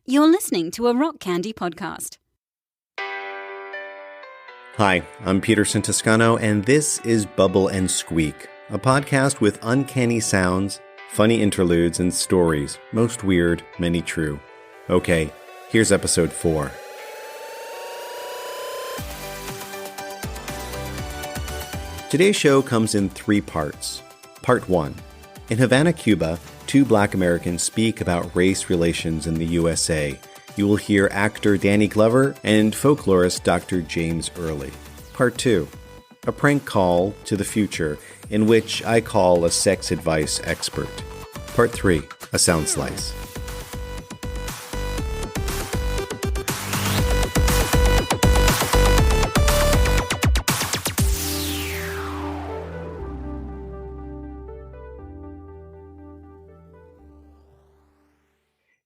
You're listening to a Rock Candy podcast. Hi, I'm Peterson Toscano, and this is Bubble&Squeak, a podcast with uncanny sounds, funny interludes, and stories, most weird, many true. Okay, here's episode 4. Today's show comes in 3 parts. Part 1. In Havana, Cuba, 2 Black Americans speak about race relations in the USA. You will hear actor Danny Glover and folklorist Dr. Jame Early. Part 2. A prank call to the future in which I call a sex advice expert. Part 3. A sound slice.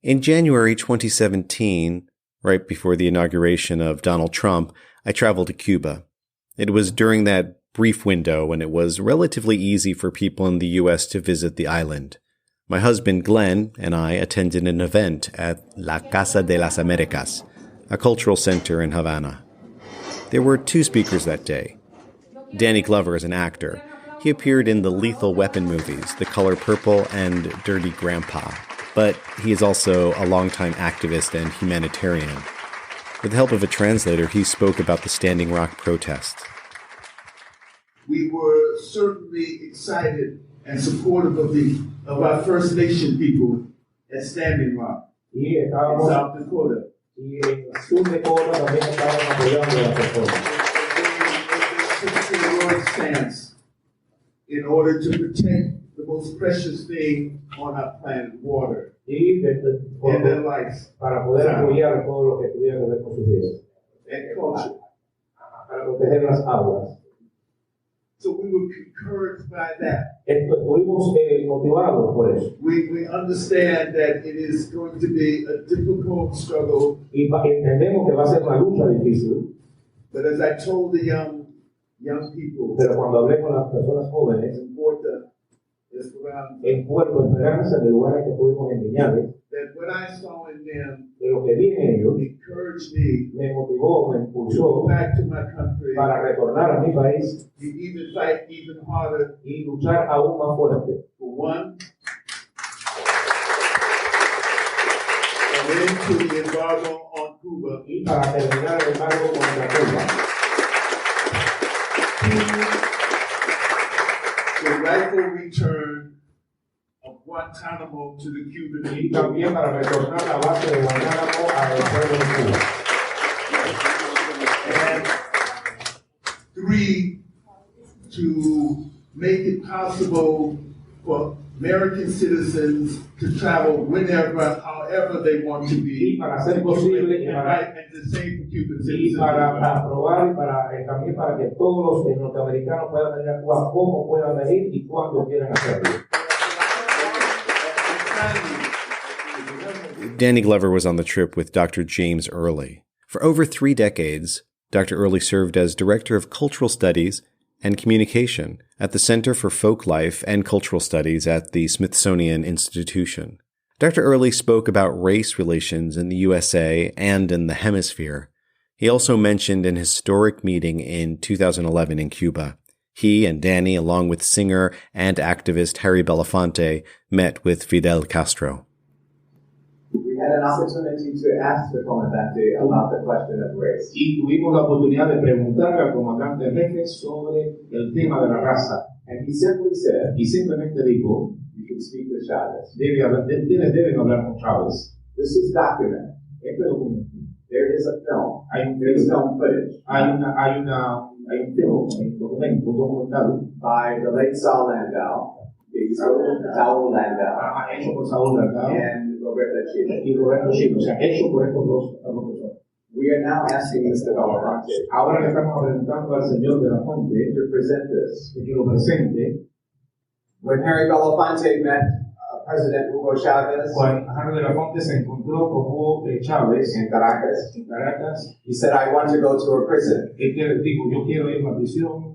In January 2017, right before the inauguration of Donald Trump, I traveled to Cuba. It was during that brief window when it was relatively easy for people in the U.S. to visit the island. My husband, Glenn, and I attended an event at La Casa de las Americas, a cultural center in Havana. There were 2 speakers that day. Danny Glover is an actor. He appeared in the Lethal Weapon movies, The Color Purple and Dirty Grandpa. But he is also a longtime activist and humanitarian. With the help of a translator, he spoke about the Standing Rock protests. We were certainly excited and supportive of our First Nation people at Standing Rock in South Dakota. Y en Sur Dakota también estaban apoyando a las personas. They took the Lord's stance in order to protect the most precious thing on our planet, water, and their lives, para poder apoyar todo lo que tuviera que ver con sus vidas, and culture. para proteger las aguas. So we were encouraged by that. Estuvimos motivados por eso. We understand that it is going to be a difficult struggle. Y entendemos que va a ser una lucha difícil. But as I told the young people, Pero cuando hablé con las personas jóvenes, en Puerto Esperanza, en lugares que estuvimos en Viñales, that what I saw in them de lo que vi en ellos, encouraged me me motivó, me to impulsó go back to my country, para retornar a mi país to even fight even harder. y luchar aún más fuerte. For one, and then to the embargo on Cuba, Y para terminar el embargo contra Cuba. the rightful return of Guantanamo to the Cuban Y people. también para retornar la base de Guantánamo al pueblo de Cuba. And 3, to make it possible for American citizens to travel whenever, however they want to be. Y para hacer posible y And the same for Cuban y citizens. para aprobar y también para que todos los norteamericanos puedan venir a Cuba, cómo puedan venir y cuándo quieran hacerlo. Danny Glover was on the trip with Dr. Jame Early. For over 3 decades, Dr. Early served as Director of Cultural Studies and Communication at the Center for Folk Life and Cultural Studies at the Smithsonian Institution. Dr. Early spoke about race relations in the USA and in the Hemisphere. He also mentioned an historic meeting in 2011 in Cuba. He and Danny, along with singer and activist Harry Belafonte, met with Fidel Castro. We had an opportunity to ask the comandante about the question of race. Y tuvimos la oportunidad de preguntarle al comandante jefe sobre el tema de la raza. And he simply said, Y simplemente dijo, you can speak with Chavez. deben hablar con Chávez. This is documented. Este documento. There is a film. Hay un There's film, film footage un documento, un documental by the late Saul Landau, Saul Landau, hecho por Saúl Landau and Roberta Chile. y Roberto Chino, o sea, hecho por estos dos profesores. We are now asking Mr. Belafonte Ahora le estamos preguntando al señor Belafonte to present this. de que lo presente. When Harry Belafonte met President Hugo Chavez Juan Harry Belafonte se encontró con Hugo Chávez in Caracas, Caracas. he said, I want to go to a prison. Él dijo, yo quiero ir a una prisión.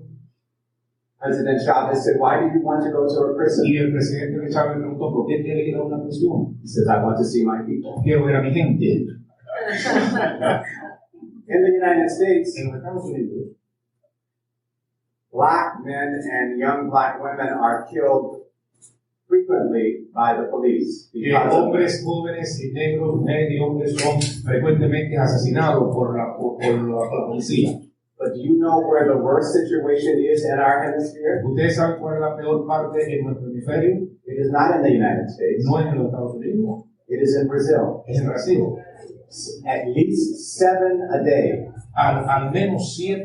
President Chavez said, "Why do you want to go to a prison?" Y el presidente Chávez preguntó, ¿por qué quiere ir a una prisión? He says, "I want to see my people." Quiero ver a mi gente. In the United States, En los Estados Unidos, black men and young black women are killed frequently by the police because of hombres jóvenes y negros, mujeres y hombres son frecuentemente asesinados por la policía. But do you know where the worst situation is in our hemisphere? ¿Ustedes saben cuál es la peor parte en nuestro hemisferio? It is not in the United States. No es en los Estados Unidos, It is in Brazil. es en Brasil. At least 7 a day Al menos 7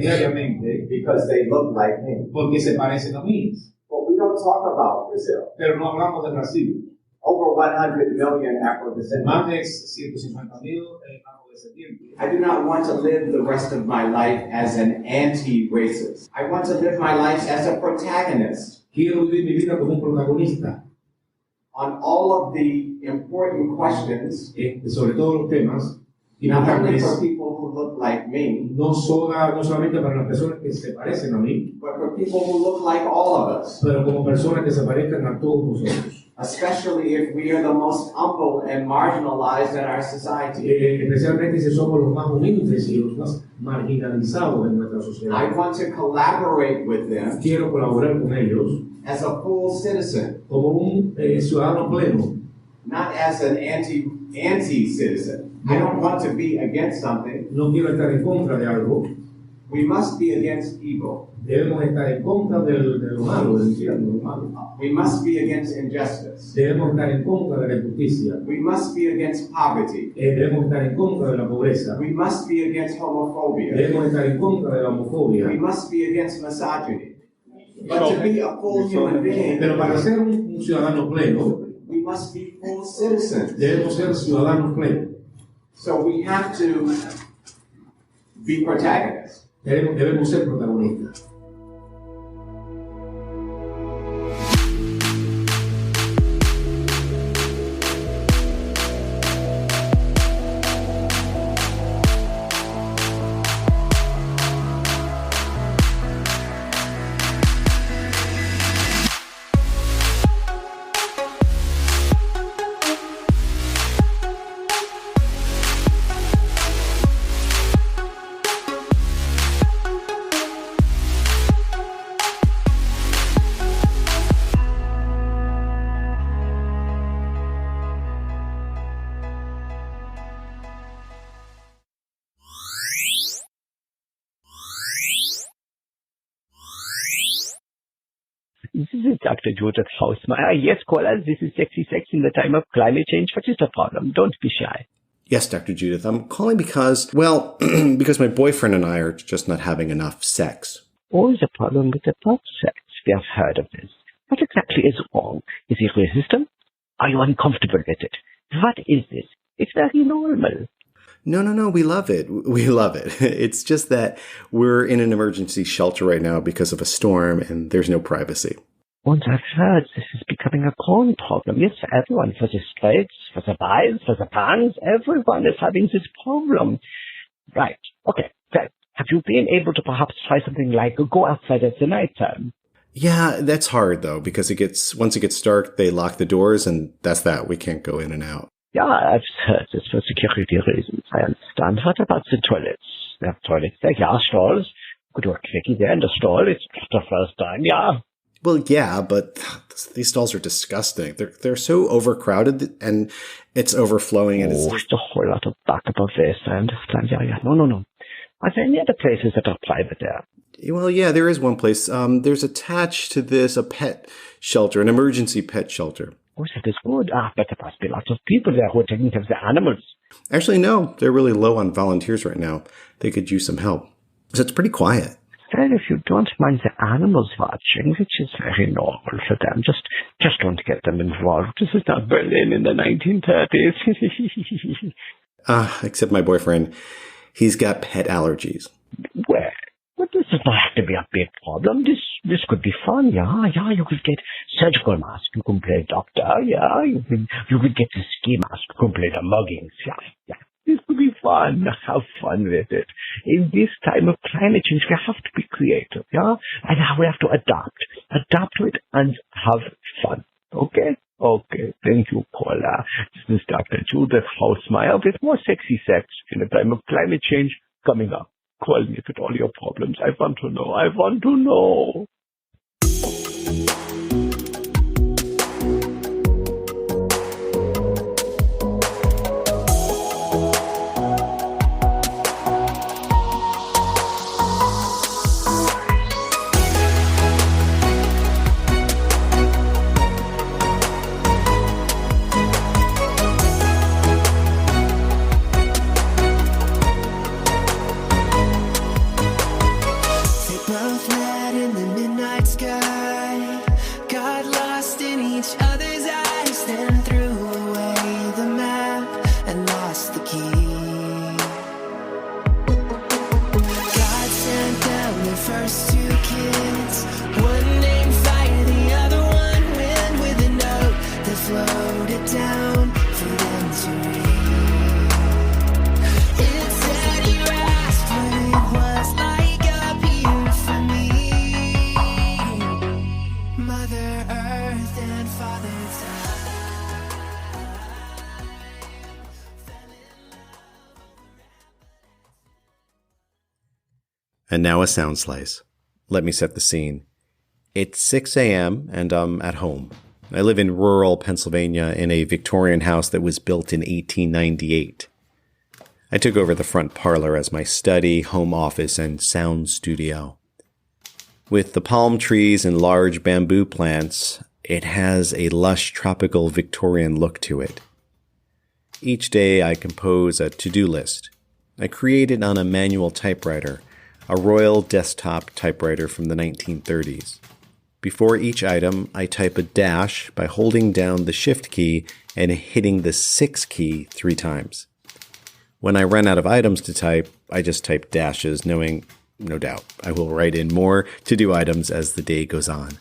diariamente, because they look like me. porque se parecen a mí. But we don't talk about Brazil. Pero no hablamos de Brasil. Over 100 million Afro-descendants. Más de 150,000 afrodescendientes. I do not want to live the rest of my life as an anti-racist. I want to live my life as a protagonist. Quiero vivir mi vida como un protagonista. On all of the important questions, Sobre todos los temas not only for importantes, people who look like me, no solamente para las personas que se parecen a mí, but for people who look like all of us, pero como personas que se parezcan a todos nosotros. especially if we are the most humble and marginalized in our society. Especialmente si somos los más humildes y los más marginalizados en nuestra I sociedad. want to collaborate with them Quiero colaborar con ellos as a full citizen, como un ciudadano pleno, not as an anti-citizen. I don't want to be against something. no quiero estar en contra de algo, We must be against evil. debemos estar en contra de lo malo, del infierno, lo malo. We must be against injustice. Debemos estar en contra de la injusticia, We must be against poverty. debemos estar en contra de la pobreza, We must be against homophobia. debemos estar en contra de la homofobia. We must be against misogyny. But to be a full human being, Pero para ser un ciudadano pleno, we must be full citizens. debemos ser ciudadanos plenos. So we have to be protagonists. Debemos ser protagonistas. This is Dr. Judith Hausmeyer. Yes, callers, this is Sexy Sex in the time of climate change. What is the problem? Don't be shy. Yes, Dr. Judith. I'm calling because, well, because my boyfriend and I are just not having enough sex. Always a problem with the butt sex. We have heard of this. What exactly is wrong? Is it resistant? Are you uncomfortable with it? What is this? It's very normal. No, we love it. We love it. It's just that we're in an emergency shelter right now because of a storm and there's no privacy. Once I've heard this is becoming a common problem. Yes, for everyone, for the straights, for the bis, for the pans, everyone is having this problem. Right. Okay. Well, have you been able to perhaps try something like go outside at the night time? Yeah, that's hard though, because once it gets dark, they lock the doors and that's that. We can't go in and out. Yeah, I've heard this for security reasons. I understand. What about the toilets? They have toilets there, yeah, stalls. Could do a quickie there in the stall. It's not the first time, yeah. Well, yeah, but these stalls are disgusting. They're so overcrowded and it's overflowing and it's just a whole lot of backup of this. I understand. Yeah. No. Are there any other places that are private there? Well, yeah, there is one place. There's attached to this a pet shelter, an emergency pet shelter. Oh, that is good. But there must be lots of people there who are taking care of the animals. Actually, no. They're really low on volunteers right now. They could use some help. So it's pretty quiet. Well, if you don't mind the animals watching, which is very normal for them, just don't get them involved. This is not Berlin in the 1930s. Except my boyfriend. He's got pet allergies. Well, this does not have to be a big problem. This could be fun, yeah. You could get surgical mask, you can play doctor, yeah. You could get the ski mask, you can play the muggings, yeah. This could be fun. Have fun with it. In this time of climate change, we have to be creative, yeah? And now we have to adapt. Adapt to it and have fun. Okay? Okay. Thank you, Paula. This is Dr. Judith Hausmeyer with more sexy sex in a time of climate change coming up. Call me with all your problems. I want to know. I want to know. And now a sound slice. Let me set the scene. It's 6 a.m. and I'm at home. I live in rural Pennsylvania in a Victorian house that was built in 1898. I took over the front parlor as my study, home office, and sound studio. With the palm trees and large bamboo plants, it has a lush tropical Victorian look to it. Each day I compose a to-do list. I create it on a manual typewriter, a Royal desktop typewriter from the 1930s. Before each item, I type a dash by holding down the Shift key and hitting the 6 key 3 times. When I run out of items to type, I just type dashes, knowing, no doubt, I will write in more to-do items as the day goes on.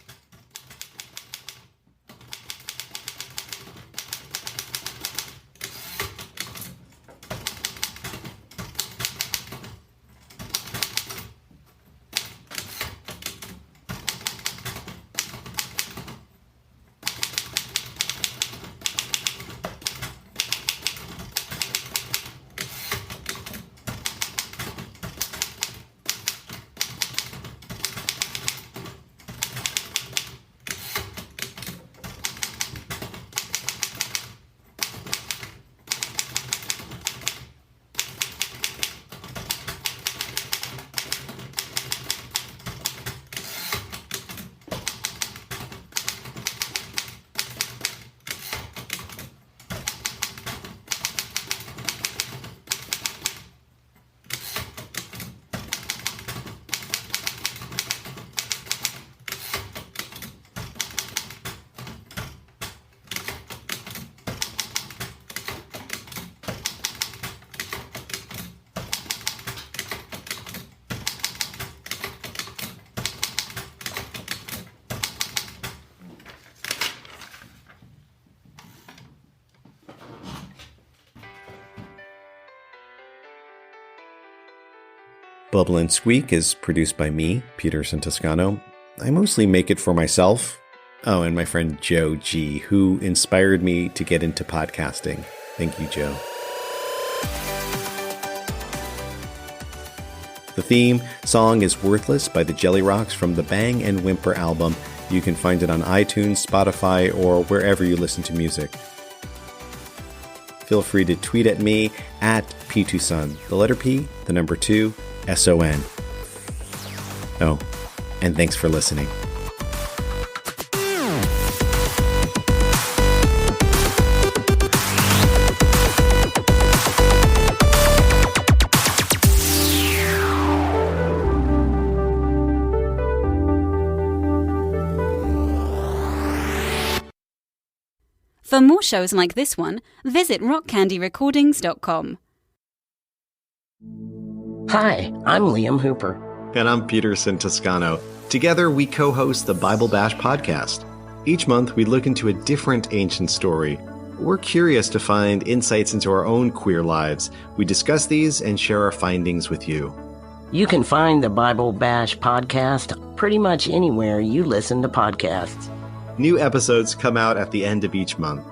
Bubble&Squeak is produced by me, Peterson Toscano. I mostly make it for myself. Oh, and my friend Joe G, who inspired me to get into podcasting. Thank you, Joe. The theme song is Worthless by the Jelly Rocks from the Bang & Whimper album. You can find it on iTunes, Spotify, or wherever you listen to music. Feel free to tweet at me at P2Son, the letter P, the number 2, SON. Oh, and thanks for listening. For more shows like this one, visit rockcandyrecordings.com. Hi, I'm Liam Hooper. And I'm Peterson Toscano. Together, we co-host the Bible Bash podcast. Each month, we look into a different ancient story, we're curious to find insights into our own queer lives. We discuss these and share our findings with you. You can find the Bible Bash podcast pretty much anywhere you listen to podcasts. New episodes come out at the end of each month.